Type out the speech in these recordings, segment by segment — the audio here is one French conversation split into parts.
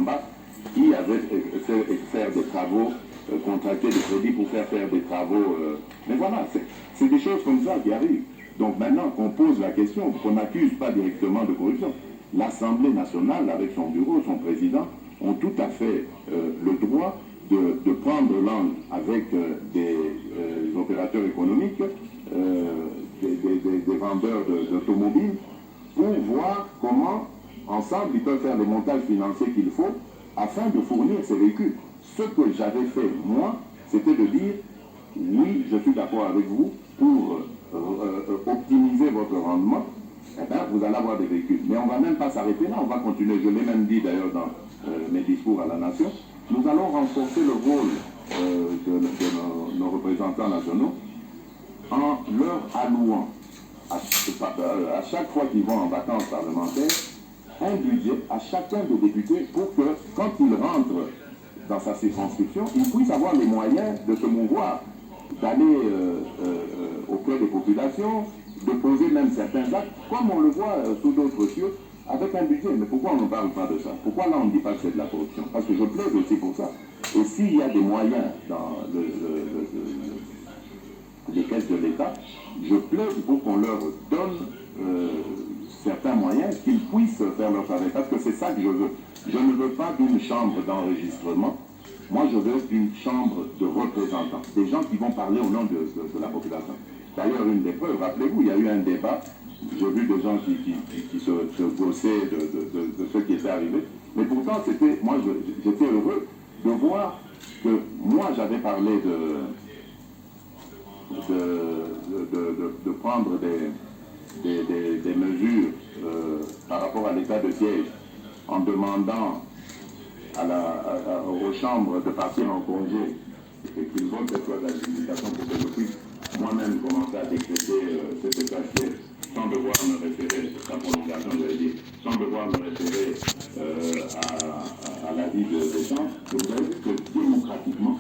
bas qui avait fait faire des travaux, contracter des crédits pour faire des travaux. Mais voilà, c'est des choses comme ça qui arrivent. Donc maintenant qu'on pose la question, qu'on n'accuse pas directement de corruption, l'Assemblée nationale, avec son bureau, son président, ont tout à fait le droit de prendre langue avec des opérateurs économiques, des vendeurs d'automobiles, pour voir comment, ensemble, ils peuvent faire les montages financiers qu'il faut afin de fournir ces véhicules. Ce que j'avais fait, moi, c'était de dire, oui, je suis d'accord avec vous, pour optimiser votre rendement, eh bien, vous allez avoir des véhicules. Mais on ne va même pas s'arrêter là, on va continuer. Je l'ai même dit d'ailleurs dans mes discours à la nation. Nous allons renforcer le rôle de nos représentants nationaux en leur allouant, à chaque fois qu'ils vont en vacances parlementaires, un budget à chacun des députés pour que, quand ils rentrent dans sa circonscription, ils puissent avoir les moyens de se mouvoir, d'aller auprès des populations, de poser même certains actes, comme on le voit sous d'autres cieux, avec un budget. Mais pourquoi on ne parle pas de ça? Pourquoi là on ne dit pas que c'est de la corruption? Parce que je plaide aussi pour ça. Et s'il y a des moyens dans les caisses de l'État, je plaide pour qu'on leur donne certains moyens qu'ils puissent faire leur travail. Parce que c'est ça que je veux. Je ne veux pas d'une chambre d'enregistrement. Moi, je veux une chambre de représentants, des gens qui vont parler au nom de la population. D'ailleurs, une des preuves, rappelez-vous, il y a eu un débat, j'ai vu des gens qui se gossaient de ce qui était arrivé, mais pourtant, moi, j'étais heureux de voir que moi, j'avais parlé de prendre des mesures par rapport à l'état de siège, en demandant aux chambres de partir en congé et qu'ils vont cette fois d'administration pour que je puisse moi-même commencer à décréter cet état de siège sans devoir me référer, sa prolongation, je vais dire, sans devoir me référer à l'avis des gens. Donc vous avez vu que démocratiquement,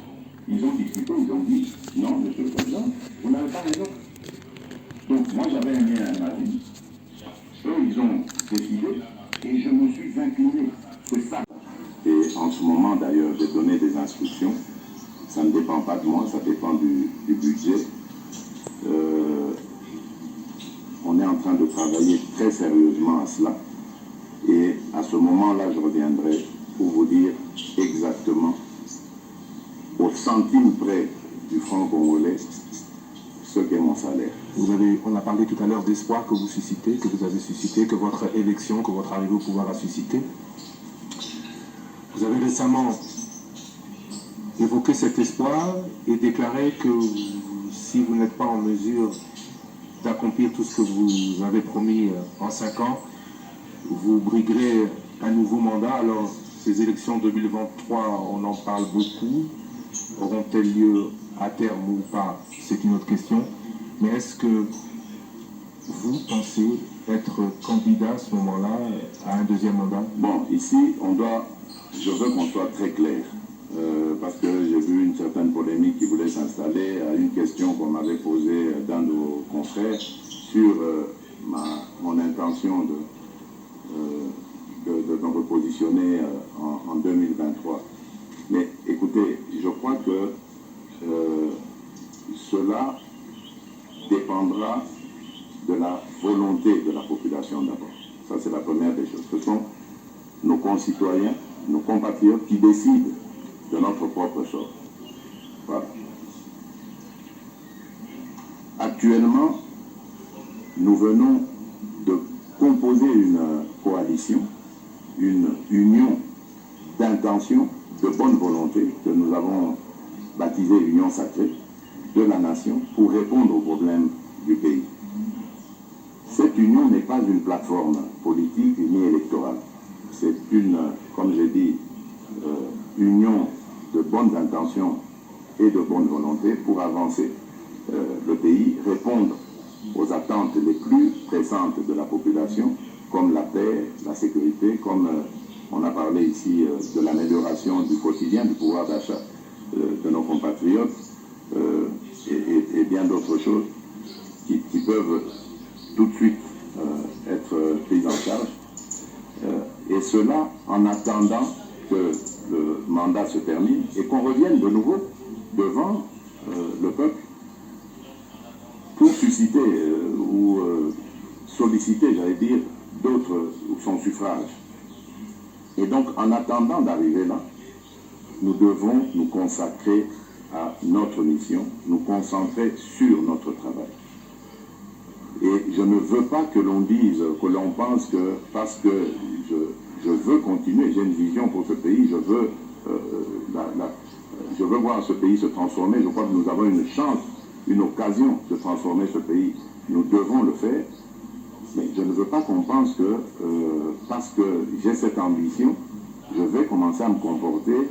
ils ont discuté, ils ont dit non, monsieur le président, vous n'avez pas raison. Donc moi j'avais mis un avis, eux ils ont décidé et je me suis incliné. C'est ça. Et en ce moment d'ailleurs, j'ai donné des instructions. Ça ne dépend pas de moi, ça dépend du budget. On est en train de travailler très sérieusement à cela. Et à ce moment-là, je reviendrai pour vous dire exactement, au centime près du franc congolais, ce qu'est mon salaire. On a parlé tout à l'heure d'espoir que vous suscitez, que vous avez suscité, que votre élection, que votre arrivée au pouvoir a suscité. Vous avez récemment évoqué cet espoir et déclaré que si vous n'êtes pas en mesure d'accomplir tout ce que vous avez promis en 5 ans, vous briguerez un nouveau mandat. Alors, ces élections 2023, on en parle beaucoup. Auront-elles lieu à terme ou pas? C'est une autre question. Mais est-ce que vous pensez être candidat à ce moment-là à un deuxième mandat? Bon, ici, je veux qu'on soit très clair. Parce que j'ai vu une certaine polémique qui voulait s'installer à une question qu'on m'avait posée d'un de nos confrères sur mon intention de me repositionner en 2023. Mais écoutez, je crois que cela dépendra de la volonté de la population d'abord. Ça, c'est la première des choses. Ce sont nos concitoyens, nos compatriotes qui décident de notre propre sort. Voilà. Actuellement, nous venons de composer une coalition, une union d'intention, de bonne volonté, que nous avons baptisée Union sacrée de la nation pour répondre aux problèmes du pays. Cette union n'est pas une plateforme politique ni électorale. C'est une, comme j'ai dit, union de bonnes intentions et de bonne volonté pour avancer le pays, répondre aux attentes les plus pressantes de la population, comme la paix, la sécurité, comme on a parlé ici de l'amélioration du quotidien, du pouvoir d'achat de nos compatriotes, et bien d'autres choses qui peuvent tout de suite être prises en charge. Et cela en attendant que le mandat se termine et qu'on revienne de nouveau devant le peuple pour susciter ou solliciter, j'allais dire, d'autres, son suffrage. Et donc, en attendant d'arriver là, nous devons nous consacrer à notre mission, nous concentrer sur notre travail. Et je ne veux pas que l'on dise, que l'on pense que parce que je veux continuer, j'ai une vision pour ce pays, je veux voir ce pays se transformer. Je crois que nous avons une chance, une occasion de transformer ce pays. Nous devons le faire. Mais je ne veux pas qu'on pense que parce que j'ai cette ambition, je vais commencer à me comporter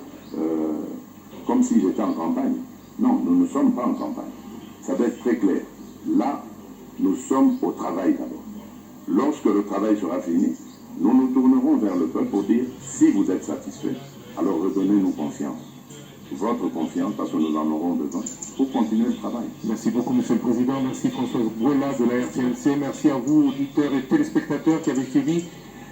comme si j'étais en campagne. Non, nous ne sommes pas en campagne. Ça doit être très clair. Là, nous sommes au travail d'abord. Lorsque le travail sera fini, nous nous tournerons vers le peuple pour dire si vous êtes satisfait, alors redonnez-nous confiance. Votre confiance, parce que nous en aurons besoin, pour continuer le travail. Merci beaucoup, Monsieur le Président. Merci François Bouela de la RTNC. Merci à vous, auditeurs et téléspectateurs qui avez suivi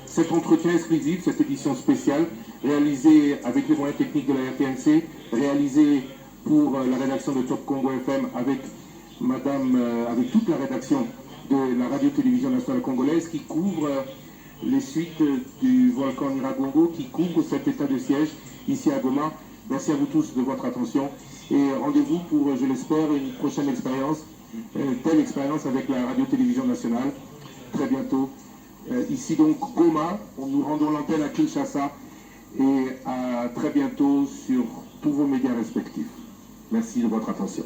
cet entretien exclusif, cette édition spéciale, réalisée avec les moyens techniques de la RTNC, réalisée pour la rédaction de Top Congo FM avec avec toute la rédaction de la radio-télévision nationale congolaise qui couvre les suites du volcan Nyiragongo, qui couvre cet état de siège ici à Goma. Merci à vous tous de votre attention et rendez-vous pour, je l'espère, une prochaine expérience, telle expérience avec la radio-télévision nationale, très bientôt. Ici donc Goma, nous rendons l'antenne à Kinshasa et à très bientôt sur tous vos médias respectifs. Merci de votre attention.